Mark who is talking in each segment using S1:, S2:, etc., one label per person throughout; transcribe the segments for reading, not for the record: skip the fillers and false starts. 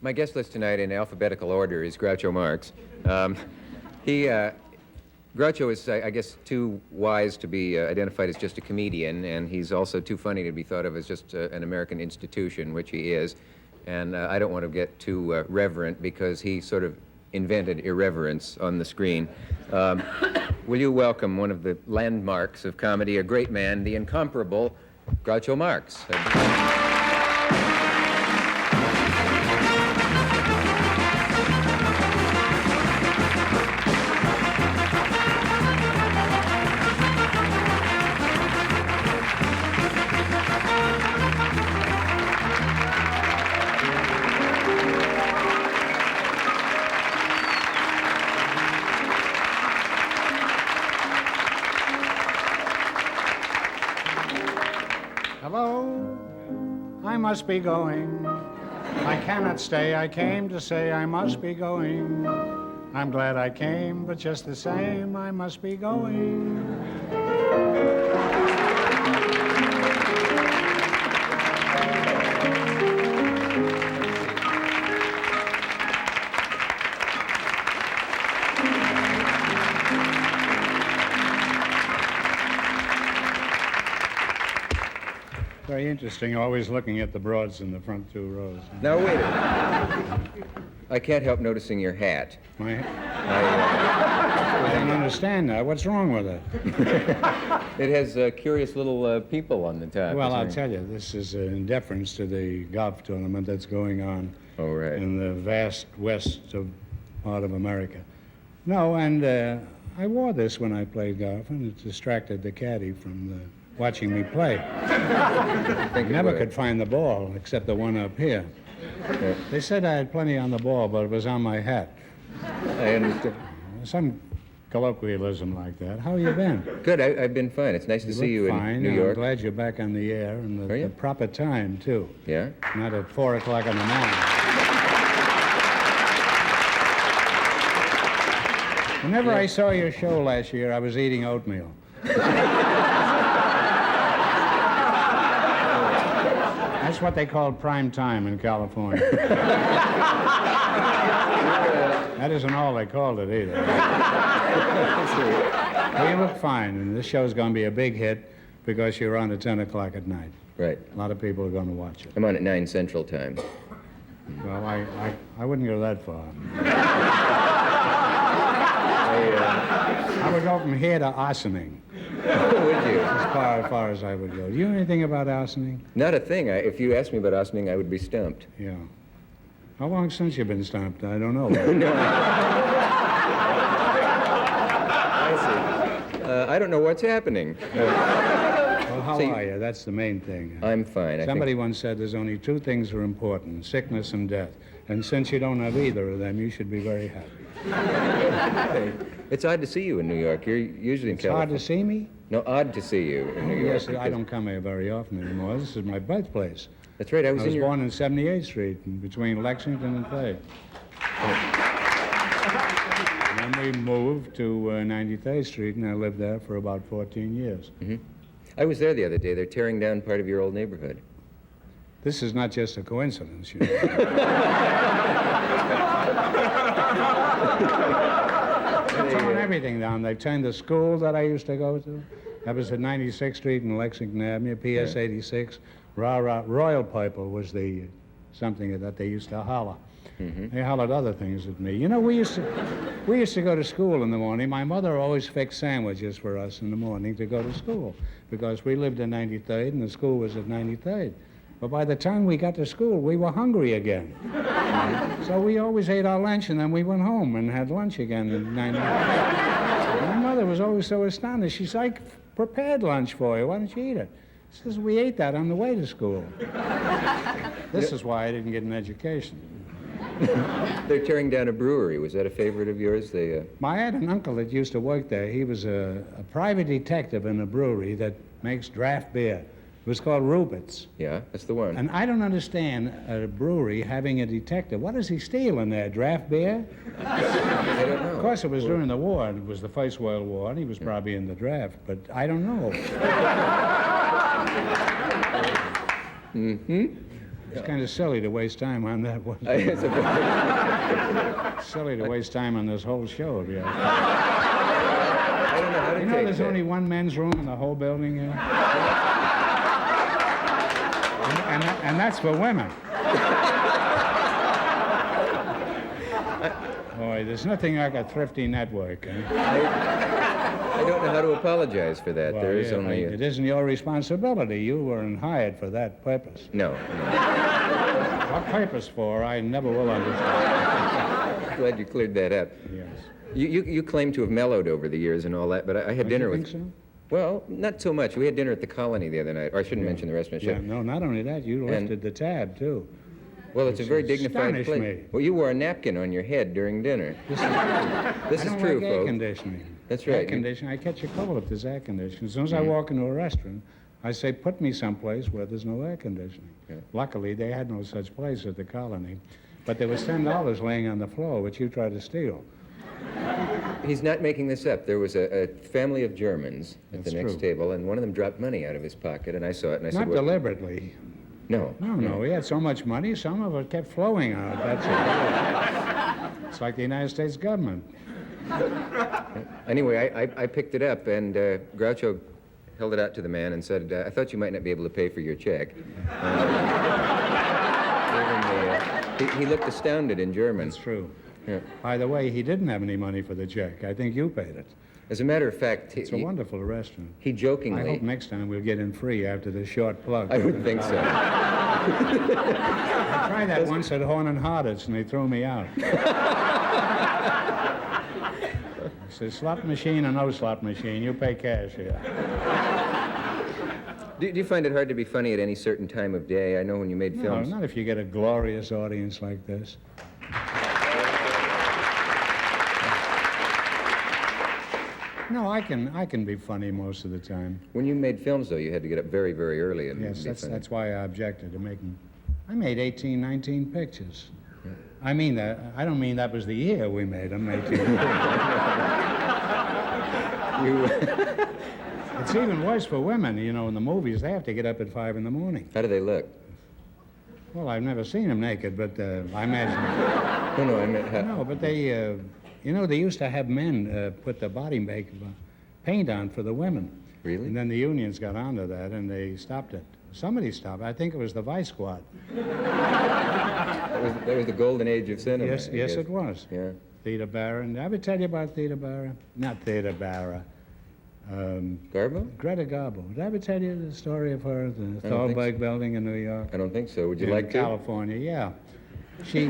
S1: My guest list tonight, in alphabetical order, is Groucho Marx. Groucho is, I guess, too wise to be identified as just a comedian, and he's also too funny to be thought of as just an American institution, which he is. And I don't want to get too reverent, because he sort of invented irreverence on the screen. Will you welcome one of the landmarks of comedy, a great man, the incomparable Groucho Marx.
S2: Hello, I must be going. I cannot stay. I came to say I must be going. I'm glad I came, but just the same, I must be going. Very interesting, always looking at the broads in the front two rows.
S1: Now, wait a minute. I can't help noticing your hat.
S2: My I don't understand that. What's wrong with it?
S1: It has curious little people on the top.
S2: Well, I'll tell you, this is in deference to the golf tournament that's going on in the vast west part of America. No, and I wore this when I played golf, and it distracted the caddy from watching me play. I never could find the ball, except the one up here. Yeah. They said I had plenty on the ball, but it was on my hat.
S1: I understand.
S2: Some colloquialism like that. How you been?
S1: Good. I've been fine. It's nice to see you in New York.
S2: I'm glad you're back on the air, and the proper time, too.
S1: Yeah?
S2: Not at 4 o'clock in the morning. Whenever I saw your show last year, I was eating oatmeal. That's what they call prime time in California. That isn't all they called it either. Well, you look fine, and this show's going to be a big hit because you're on at 10 o'clock at night.
S1: Right.
S2: A lot of people are going to watch it.
S1: I'm on at 9 Central Time.
S2: Well, I wouldn't go that far. I would go from here to arsoning.
S1: Would you?
S2: As far as I would go. Do you know anything about arsoning?
S1: Not a thing. If you asked me about arsoning, I would be stumped.
S2: Yeah. How long since you've been stumped? I don't know.
S1: No. I see. I don't know what's happening.
S2: Well, how are you? That's the main thing.
S1: I'm fine.
S2: Somebody once said there's only two things that are important, sickness and death. And since you don't have either of them, you should be very happy.
S1: It's odd to see you in New York. You're usually in California.
S2: It's odd to see me?
S1: No, odd to see you in New York.
S2: Yes, I don't come here very often anymore. This is my birthplace.
S1: That's right. I was
S2: born in 78th Street, between Lexington and 3rd. And then we moved to 93rd Street, and I lived there for about 14 years.
S1: Mm-hmm. I was there the other day. They're tearing down part of your old neighborhood.
S2: This is not just a coincidence, you know. They're throwing everything down. They've turned the school that I used to go to. That was at 96th Street and Lexington Avenue, PS 86. Royal Piper was something that they used to holler. Mm-hmm. They hollered other things at me. You know, we used to go to school in the morning. My mother always fixed sandwiches for us in the morning to go to school because we lived in 93rd and the school was at 93rd. But by the time we got to school, we were hungry again. So we always ate our lunch, and then we went home and had lunch again in 93rd. My mother was always so astonished. She said, I prepared lunch for you. Why don't you eat it? She says, we ate that on the way to school. This is why I didn't get an education.
S1: They're tearing down a brewery. Was that a favorite of yours?
S2: I had an uncle that used to work there. He was a private detective in a brewery that makes draft beer. It was called Rupert's.
S1: Yeah, that's the one.
S2: And I don't understand a brewery having a detective. What does he steal in there, draft beer?
S1: I don't know.
S2: Of course, it was during the war. It was the First World War, and he was probably in the draft, but I don't know.
S1: Mm-hmm.
S2: It's kind of silly to waste time on that one.
S1: It's a very-
S2: Silly to waste time on this whole show, yeah.
S1: I don't know how to
S2: You
S1: take
S2: know there's
S1: that.
S2: only one men's room in the whole building here? and that's for women. Boy, there's nothing like a thrifty network. Eh?
S1: I don't know how to apologize for that.
S2: Well,
S1: There is
S2: yeah,
S1: only...
S2: it isn't your responsibility. You weren't hired for that purpose.
S1: No.
S2: What purpose for, I never will understand.
S1: Glad you cleared that up.
S2: Yes.
S1: You claim to have mellowed over the years and all that, but I had
S2: Don't
S1: dinner
S2: you
S1: with...
S2: think so?
S1: Well, not so much. We had dinner at the Colony the other night. Or I shouldn't mention the restaurant.
S2: Yeah,
S1: should I?
S2: no, not only that, you lifted the tab, too.
S1: Well, it's a very
S2: Which
S1: dignified
S2: astonished
S1: place.
S2: me.
S1: Well, you wore a napkin on your head during dinner.
S2: This
S1: This
S2: I
S1: is
S2: don't
S1: true,
S2: like air
S1: folks.
S2: conditioning.
S1: That's
S2: Air
S1: right.
S2: conditioning. I catch a cold if there's air conditioning. As soon as I walk into a restaurant, I say, put me someplace where there's no air conditioning.
S1: Yeah.
S2: Luckily, they had no such place at the Colony. But there was $10 laying on the floor, which you tried to steal.
S1: He's not making this up. There was a family of Germans at
S2: That's
S1: the next
S2: true.
S1: table, and one of them dropped money out of his pocket, and I saw it, and I said,
S2: Not
S1: "What?"
S2: deliberately.
S1: No.
S2: No, he had so much money, some of it kept flowing out. That's it. It's like the United States government.
S1: Anyway, I picked it up, and Groucho held it out to the man and said, I thought you might not be able to pay for your check. He looked astounded in German.
S2: That's true.
S1: Yeah.
S2: By the way, he didn't have any money for the check. I think you paid it.
S1: As a matter of fact,
S2: It's a wonderful restaurant.
S1: he
S2: I
S1: jokingly...
S2: hope next time we'll get in free after this short plug.
S1: I would think so.
S2: I tried that once at Horn and Harditz, and they threw me out. He said, slot machine or no slot machine, you pay cash here.
S1: Do you find it hard to be funny at any certain time of day? I know when you made
S2: No,
S1: films...
S2: not if you get a glorious audience like this. No, I can be funny most of the time.
S1: When you made films, though, you had to get up very, very early and
S2: Yes,
S1: be funny.
S2: that's why I objected to making... I made 18, 19 pictures. I mean that... I don't mean that was the year we made them, 18. It's even worse for women, you know, in the movies. They have to get up at 5 in the morning.
S1: How do they look?
S2: Well, I've never seen them naked, but I imagine...
S1: No, I meant how...
S2: No, but they... you know, they used to have men put the body makeup paint on for the women.
S1: Really?
S2: And then the unions got onto that, and they stopped it. Somebody stopped. I think it was the Vice Squad.
S1: That was the golden age of cinema.
S2: Yes,
S1: I
S2: yes,
S1: guess.
S2: it was.
S1: Yeah.
S2: Theda Bara. Did I ever tell you about Theda Bara? Not Theda Bara.
S1: Garbo?
S2: Greta Garbo. Did I ever tell you the story of her, the
S1: I don't think
S2: Thalberg
S1: so.
S2: building in New York?
S1: I don't think so. Would you
S2: In
S1: like to?
S2: California, yeah. She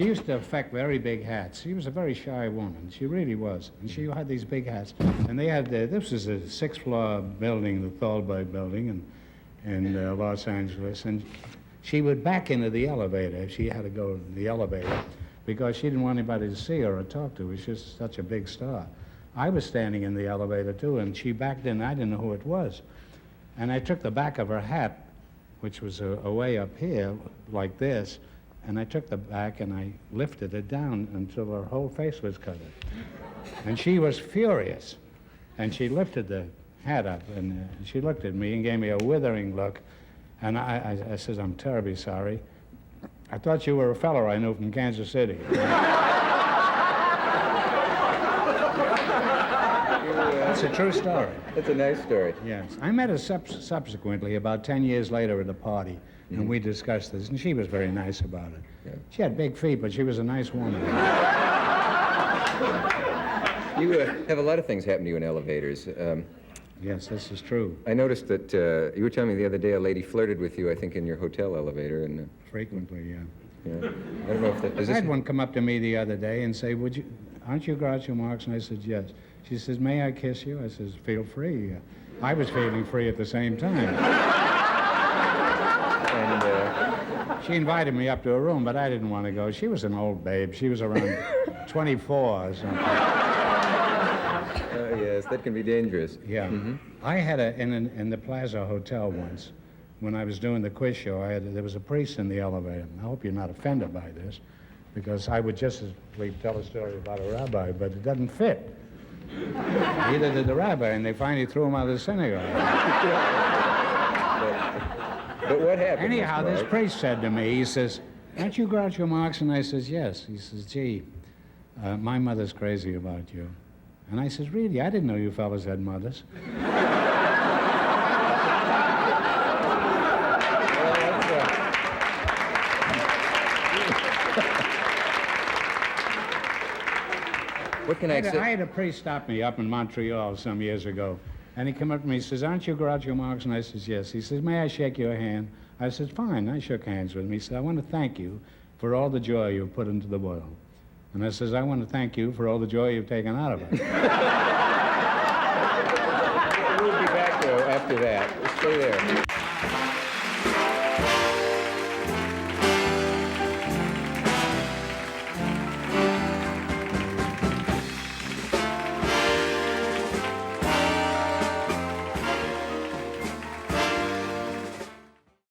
S2: used to affect very big hats. She was a very shy woman. She really was. And she had these big hats. And they had, this was a 6th-floor building, the Thalberg building in Los Angeles. And she would back into the elevator if she had to go to the elevator because she didn't want anybody to see her or talk to her. She was just such a big star. I was standing in the elevator, too, and she backed in. I didn't know who it was. And I took the back of her hat, which was way up here, like this, and I took the back and I lifted it down until her whole face was covered. And she was furious. And she lifted the hat up, and she looked at me and gave me a withering look. And I said, I'm terribly sorry. I thought you were a fellow I knew from Kansas City. That's a true story.
S1: That's a nice story.
S2: Yes. I met her subsequently, about 10 years later at a party, and we discussed this, and she was very nice about it.
S1: Yeah.
S2: She had big feet, but she was a nice woman.
S1: You have a lot of things happen to you in elevators.
S2: Yes, this is true.
S1: I noticed that you were telling me the other day a lady flirted with you, I think, in your hotel elevator. And
S2: Frequently, yeah.
S1: yeah. I don't know if that... Is
S2: I
S1: this...
S2: had one come up to me the other day and say, aren't you Groucho Marx? And I said, yes. She says, may I kiss you? I says, feel free. I was feeling free at the same time.
S1: And,
S2: She invited me up to her room, but I didn't want to go. She was an old babe. She was around 24 or something.
S1: oh, yes, that can be dangerous.
S2: Yeah. I had in the Plaza Hotel once, when I was doing the quiz show, there was a priest in the elevator. I hope you're not offended by this, because I would just as lief tell a story about a rabbi, but it doesn't fit. Neither did the rabbi, and they finally threw him out of the synagogue.
S1: But what happened?
S2: Anyhow,
S1: Mr.
S2: this
S1: Marx?
S2: priest said to me, he says, "Aren't you Groucho Marx?" And I says, "Yes." He says, "Gee, my mother's crazy about you." And I says, "Really? I didn't know you fellas had mothers."
S1: What can I
S2: I
S1: say?
S2: had a priest stop me up in Montreal some years ago, and he came up to me and says, "Aren't you Groucho Marx?" And I says, "Yes." He says, "May I shake your hand?" I said, "Fine." I shook hands with him. He said, "I want to thank you for all the joy you've put into the world." And I says, "I want to thank you for all the joy you've taken out of it."
S1: We'll be back, though, after that. Stay there.